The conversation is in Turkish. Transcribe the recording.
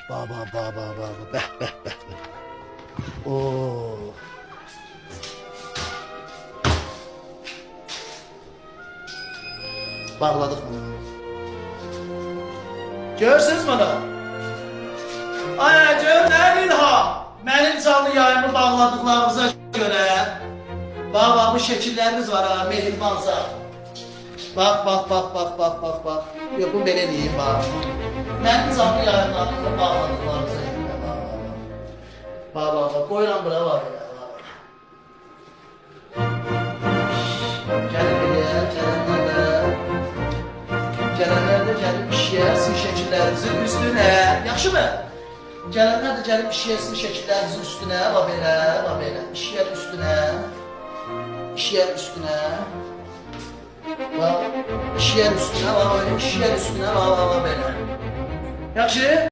Baba baba baba beh beh beh. Beh. Oo. Bağladık bunu. Görürsünüz bunu. Ay gör ne ilham. Benim canlı yayımı bağladıklarınıza göre. Bak bu şekilleriniz var ha mehribansa. Bak bak bak bak bak bak bak. Yok bu belə deyim bak. Benim canlı yayımlarımı bağladıklarınıza göre. Bak bak bak koyuram bura var ya. Gelin buraya, gelenler de. Gelenler de gelip işləyəsin şəkillerinizin üstünə. Yaxşı mı? Gelenler de gelip işləyəsin şəkillerinizin üstünə. Bax belə, bax belə. İşləyər üstünə. İşləyər üstünə. Bax, işləyər üstünə, bax, işləyər üstünə, bax, bax, belə. Yaxşı?